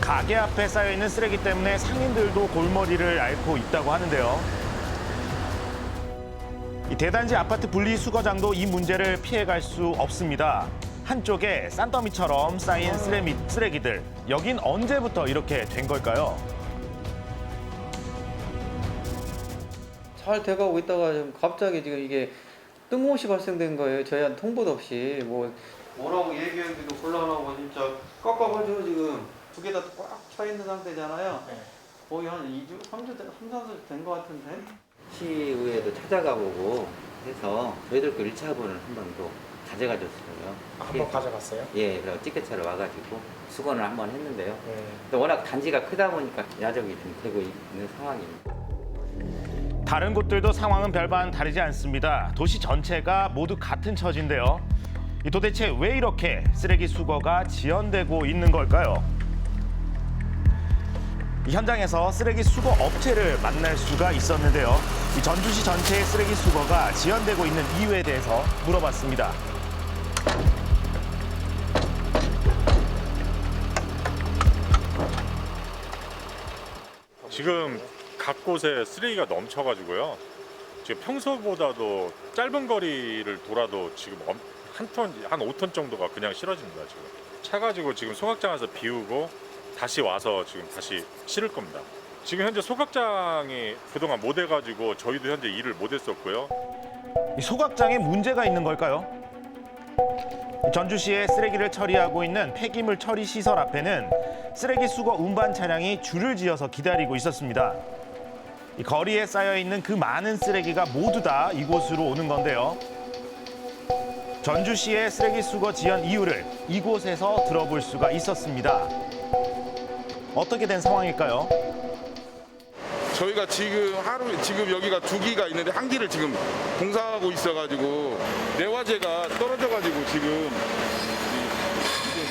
가게 앞에 쌓여있는 쓰레기 때문에 상인들도 골머리를 앓고 있다고 하는데요. 이 대단지 아파트 분리수거장도 이 문제를 피해갈 수 없습니다. 한쪽에 산더미처럼 쌓인 쓰레기들. 여긴 언제부터 이렇게 된 걸까요? 잘 돼가고 있다가 좀 갑자기 지금 이게 뜬금없이 발생된 거예요. 저희한테 통보도 없이. 뭐라고 얘기하기도 곤란하고 진짜 깝깝하죠. 지금 두 개 다 꽉 차 있는 상태잖아요. 거의 한 2주, 3주, 3주 된 것 같은데. 시의회도 찾아가보고 해서 저희들 거 1차분을 한 번 더 가져가줬어요. 한 번 가져갔어요? 예, 그래서 찌개차로 와가지고 수거를 한 번 했는데요. 네. 근데 워낙 단지가 크다 보니까 야적이 좀 되고 있는 상황입니다. 다른 곳들도 상황은 별반 다르지 않습니다. 도시 전체가 모두 같은 처지인데요. 도대체 왜 이렇게 쓰레기 수거가 지연되고 있는 걸까요? 이 현장에서 쓰레기 수거 업체를 만날 수가 있었는데요. 이 전주시 전체의 쓰레기 수거가 지연되고 있는 이유에 대해서 물어봤습니다. 지금 각 곳에 쓰레기가 넘쳐가지고요. 지금 평소보다도 짧은 거리를 돌아도 지금 한 5톤 정도가 그냥 실어집니다. 지금 차 가지고 지금 소각장에서 비우고 다시 와서 지금 다시 실을 겁니다. 지금 현재 소각장이 그동안 못 해가지고 저희도 현재 일을 못 했었고요. 이 소각장에 문제가 있는 걸까요? 전주시에 쓰레기를 처리하고 있는 폐기물 처리 시설 앞에는 쓰레기 수거 운반 차량이 줄을 지어서 기다리고 있었습니다. 이 거리에 쌓여 있는 그 많은 쓰레기가 모두 다 이곳으로 오는 건데요. 전주시의 쓰레기 수거 지연 이유를 이곳에서 들어볼 수가 있었습니다. 어떻게 된 상황일까요? 저희가 지금 여기가 2기가 있는데 1기를 지금 공사하고 있어가지고 내화재가 떨어져가지고 지금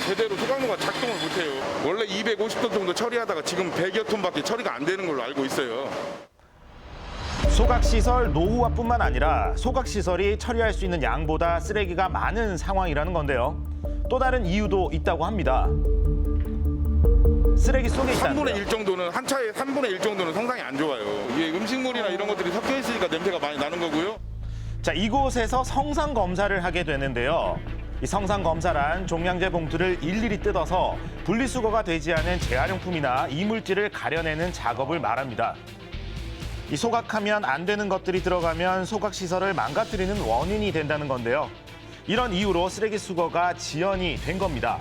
제대로 소각로가 작동을 못해요. 원래 250톤 정도 처리하다가 지금 100여 톤밖에 처리가 안 되는 걸로 알고 있어요. 소각시설 노후화뿐만 아니라 소각시설이 처리할 수 있는 양보다 쓰레기가 많은 상황이라는 건데요. 또 다른 이유도 있다고 합니다. 쓰레기 속에 있다는 3분의 1 정도는 한 차에 3분의 1 정도는 성상이 안 좋아요. 이게 음식물이나 이런 것들이 섞여 있으니까 냄새가 많이 나는 거고요. 자, 이곳에서 성상 검사를 하게 되는데요. 이 성상 검사란 종량제 봉투를 일일이 뜯어서 분리수거가 되지 않은 재활용품이나 이물질을 가려내는 작업을 말합니다. 이 소각하면 안 되는 것들이 들어가면 소각시설을 망가뜨리는 원인이 된다는 건데요. 이런 이유로 쓰레기 수거가 지연이 된 겁니다.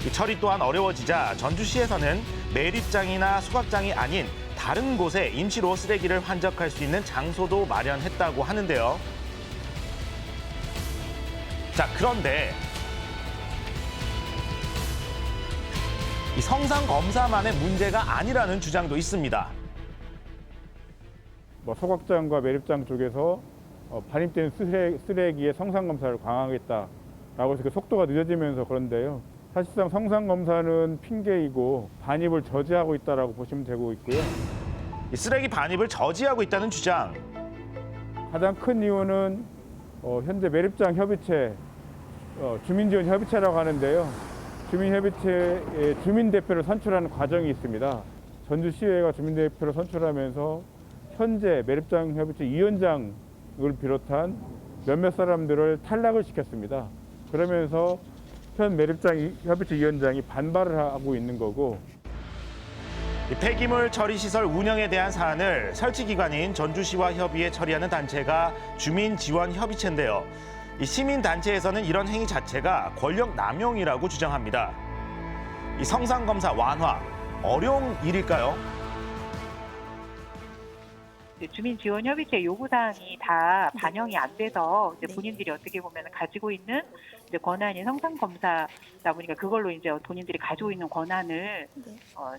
이 처리 또한 어려워지자 전주시에서는 매립장이나 소각장이 아닌 다른 곳에 임시로 쓰레기를 환적할 수 있는 장소도 마련했다고 하는데요. 자, 그런데 이 성상 검사만의 문제가 아니라는 주장도 있습니다. 소각장과 매립장 쪽에서 반입된 쓰레기의 성상 검사를 강화하겠다라고 해서 그 속도가 늦어지면서 그런데요. 사실상 성상 검사는 핑계이고 반입을 저지하고 있다라고 보시면 되고 있고요. 이 쓰레기 반입을 저지하고 있다는 주장. 가장 큰 이유는 현재 매립장 협의체, 주민지원 협의체라고 하는데요. 주민협의체의 주민대표를 선출하는 과정이 있습니다. 전주시의회가 주민대표를 선출하면서 현재 매립장 협의체 위원장을 비롯한 몇몇 사람들을 탈락을 시켰습니다. 그러면서 현 매립장 협의체 위원장이 반발을 하고 있는 거고. 이 폐기물 처리 시설 운영에 대한 사안을 설치 기관인 전주시와 협의해 처리하는 단체가 주민지원협의체인데요. 이 시민단체에서는 이런 행위 자체가 권력 남용이라고 주장합니다. 이 성상검사 완화, 어려운 일일까요? 주민지원협의체 요구사항이 다 반영이 안 돼서 이제 본인들이 어떻게 보면 가지고 있는 이제 권한이 성상검사다 보니까 그걸로 이제 본인들이 가지고 있는 권한을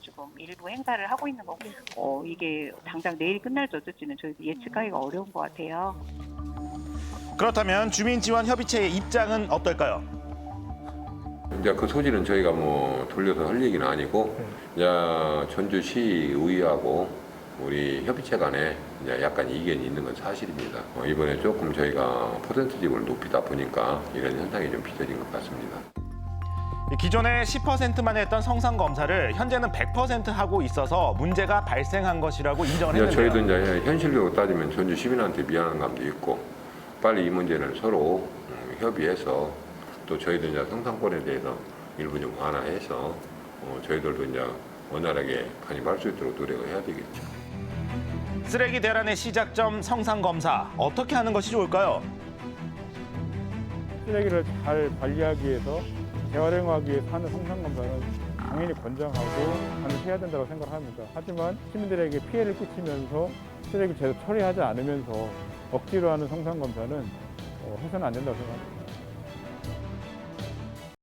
조금 일부 행사를 하고 있는 거고 이게 당장 내일 끝날지 어쩔지는 저희도 예측하기가 어려운 것 같아요. 그렇다면 주민지원협의체의 입장은 어떨까요? 이제 그 소지는 저희가 돌려서 할 얘기는 아니고 이제 전주시의회하고 우리 협의체 간에 이제 약간 이견이 있는 건 사실입니다. 이번에 조금 저희가 퍼센트집을 높이다 보니까 이런 현상이 좀 빚어진 것 같습니다. 기존에 10%만 했던 성상 검사를 현재는 100% 하고 있어서 문제가 발생한 것이라고 인정을 이제 했는데요. 저희도 이제 현실적으로 따지면 전주 시민한테 미안한 감도 있고 빨리 이 문제를 서로 협의해서 또 저희도 이제 성상권에 대해서 일부 좀 완화해서 저희들도 이제 원활하게 반입할 수 있도록 노력을 해야 되겠죠. 쓰레기 대란의 시작점 성상 검사 어떻게 하는 것이 좋을까요? 쓰레기를 잘 관리하기 위해서 재활용하기 위해서 하는 성상 검사는 당연히 권장하고 반드시 해야 된다고 생각합니다. 하지만 시민들에게 피해를 끼치면서 쓰레기 제대로 처리하지 않으면서 억지로 하는 성상 검사는 해서는 안 된다고 생각합니다.